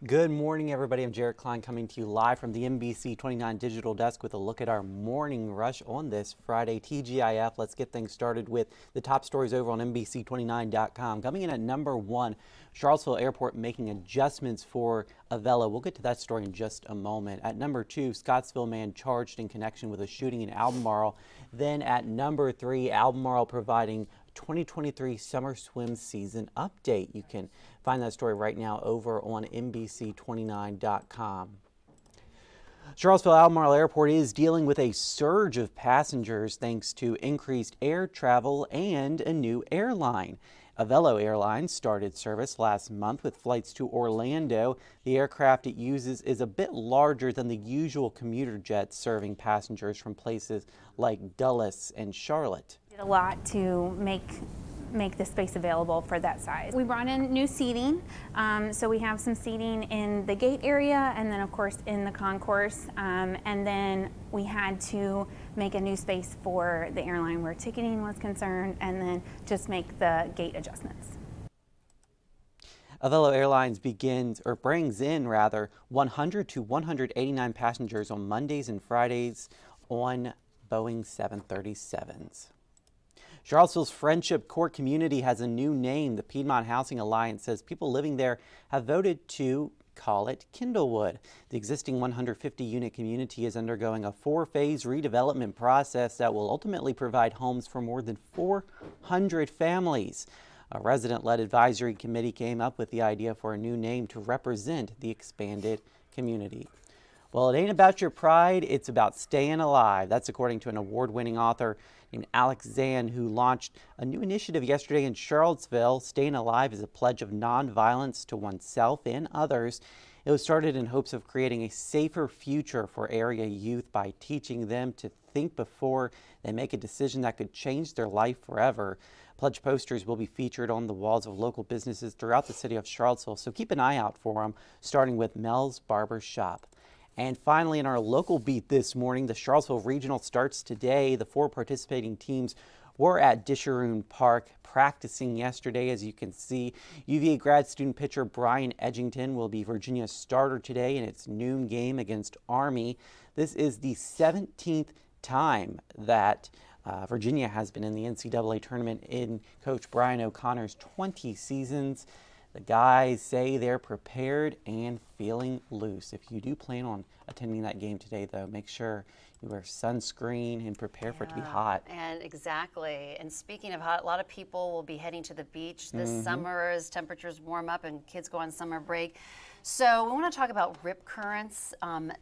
Good morning, everybody. I'm Jared Klein coming to you live from the NBC29 Digital Desk with a look at our morning rush on this Friday. TGIF, let's get things started with the top stories over on NBC29.com. Coming in at number 1, Charlottesville Airport making adjustments for Avella. We'll get to that story in just a moment. At number 2, Scottsville man charged in connection with a shooting in Albemarle. Then at number 3, Albemarle providing 2023 summer swim season update. You can find that story right now over on NBC29.com. Charlottesville Albemarle Airport is dealing with a surge of passengers thanks to increased air travel and a new airline. Avella Airlines started service last month with flights to Orlando. The aircraft it uses is a bit larger than the usual commuter jets serving passengers from places like Dulles and Charlotte. Did a lot to make the space available for that size. We brought in new seating, so we have some seating in the gate area and then of course in the concourse, and then we had to make a new space for the airline where ticketing was concerned and then just make the gate adjustments. Avella Airlines brings in 100 to 189 passengers on Mondays and Fridays on Boeing 737s. Charlottesville's Friendship Court community has a new name. The Piedmont Housing Alliance says people living there have voted to call it Kindlewood. The existing 150-unit community is undergoing a 4-phase redevelopment process that will ultimately provide homes for more than 400 families. A resident-led advisory committee came up with the idea for a new name to represent the expanded community. Well, it ain't about your pride, it's about staying alive. That's according to an award-winning author named Alex Zan, who launched a new initiative yesterday in Charlottesville. Staying alive is a pledge of nonviolence to oneself and others. It was started in hopes of creating a safer future for area youth by teaching them to think before they make a decision that could change their life forever. Pledge posters will be featured on the walls of local businesses throughout the city of Charlottesville, so keep an eye out for them, starting with Mel's Barber Shop. And finally, in our local beat this morning, the Charlottesville Regional starts today. The 4 participating teams were at Disharoon Park practicing yesterday. As you can see, UVA grad student pitcher Brian Edgington will be Virginia's starter today in its noon game against Army. This is the 17th time that Virginia has been in the NCAA tournament in Coach Brian O'Connor's 20 seasons. The guys say they're prepared and feeling loose. If you do plan on attending that game today, though, make sure you wear sunscreen and prepare for it to be hot. And exactly. And speaking of hot, a lot of people will be heading to the beach this summer as temperatures warm up and kids go on summer break. So we want to talk about rip currents.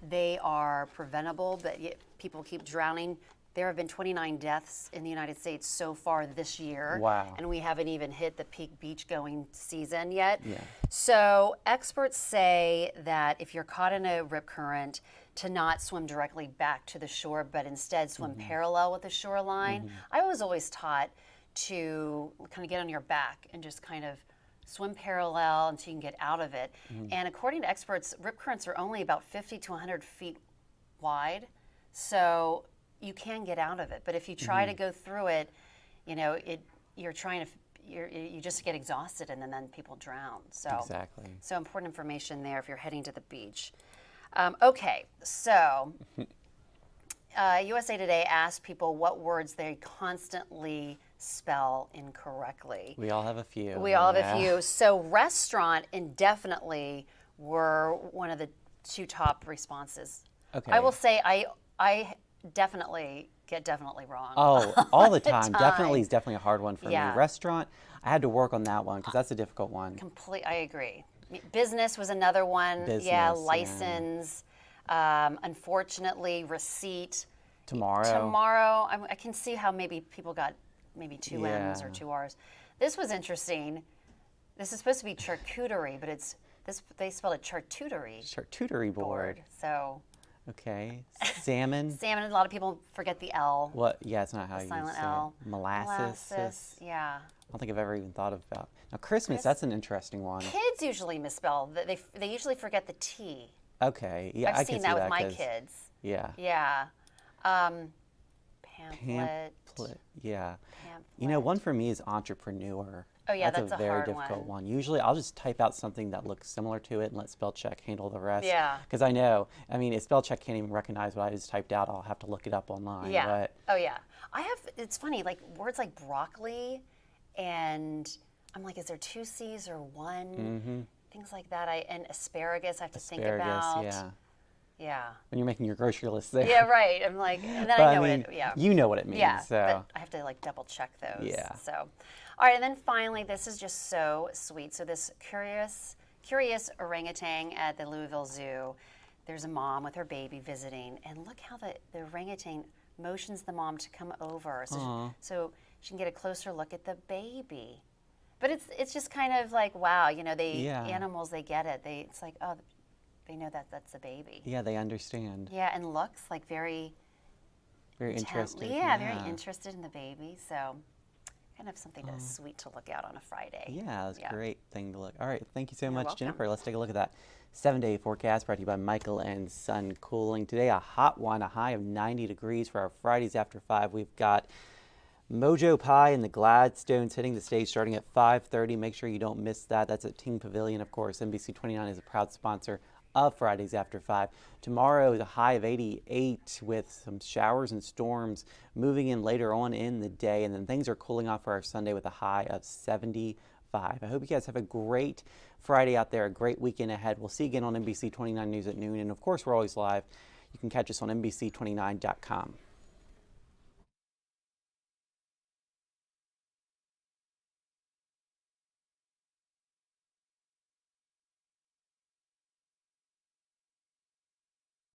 They are preventable, but yet people keep drowning. There have been 29 deaths in the United States so far this year. Wow. And we haven't even hit the peak beach going season yet. Yeah. So experts say that if you're caught in a rip current, to not swim directly back to the shore, but instead swim parallel with the shoreline. I was always taught to kind of get on your back and just kind of swim parallel until you can get out of it. And according to experts, rip currents are only about 50 to 100 feet wide. So you can get out of it, but if you try to go through it, you know, you just get exhausted and then people drown. So exactly. So important information there if you're heading to the beach. Okay, so USA Today asked people what words they constantly spell incorrectly. We all have a few. We all have a few. So restaurant and definitely were one of the 2 top responses. Okay. I will say I definitely get definitely wrong. Oh, all the time. Definitely is definitely a hard one for me. Yeah. Restaurant, I had to work on that one because that's a difficult one. I agree. Business was another one. Business, license. Unfortunately, receipt. Tomorrow. I can see how maybe people got maybe 2 M's or 2 R's. This was interesting. This is supposed to be charcuterie, but they spelled it charcuterie. Charcuterie board. So. Okay. Salmon. Salmon. A lot of people forget the L. What? Yeah, it's not how you silent say L. it. Molasses. Yeah. I don't think I've ever even thought about. Now, Christmas, that's an interesting one. Kids usually misspell. They usually forget the T. Okay. Yeah, I've seen that with my kids. Yeah. Yeah. Pamphlet. Yeah. Pamphlet. You know, one for me is entrepreneur. Oh yeah, That's that's a a very hard difficult one. one. Usually I'll just type out something that looks similar to it and let spell check handle the rest. Yeah. Because I know, I mean, if spell check can't even recognize what I just typed out, I'll have to look it up online. Yeah. But Oh yeah. It's funny, like words like broccoli, and I'm like, is there 2 C's or one? Things like that. And asparagus, I have to think asparagus, about. yeah. Yeah. When you're making your grocery list there. Yeah, right. I'm like, and then But I know mean, it. Yeah. you know what it means. Yeah, So. but I have to like double check those. Yeah. So, all right, and then finally, this is just so sweet. So this curious orangutan at the Louisville Zoo. There's a mom with her baby visiting, and look how the orangutan motions the mom to come over, so she can get a closer look at the baby. But it's just kind of like, wow, you know, animals, they get it. It's like, oh, they know that that's a baby. Yeah, they understand. Yeah, and looks like very interested. Yeah, very interested in the baby. So kind of something that's sweet to look at on a Friday. Yeah, that's a great thing to look. All right, thank you so much, welcome. Jennifer. Let's take a look at that 7-day forecast brought to you by Michael and Son Cooling. Today, a hot one, a high of 90 degrees for our Fridays after 5. We've got Mojo Pie and the Gladstones hitting the stage starting at 5:30. Make sure you don't miss that. That's at Ting Pavilion, of course. NBC29 is a proud sponsor of Fridays after 5. Tomorrow is a high of 88 with some showers and storms moving in later on in the day, and then things are cooling off for our Sunday with a high of 75. I hope you guys have a great Friday out there, a great weekend ahead. We'll see you again on NBC29 News at noon, and of course we're always live. You can catch us on NBC29.com.